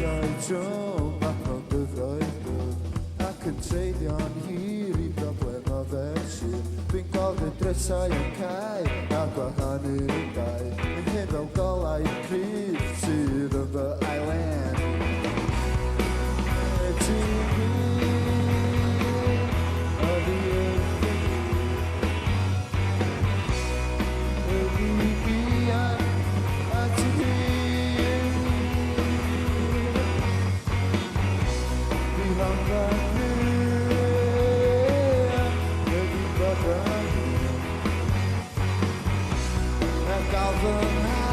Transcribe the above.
Trwm a pronfyddoedd I can treulio'n hir I broblem o fersiwn Dwi'n gweld y drysau yn cael A gwahanu dau Yn hyn fel golau cryf Sydd yn fy ailen Ti'n hyn O fi Galvan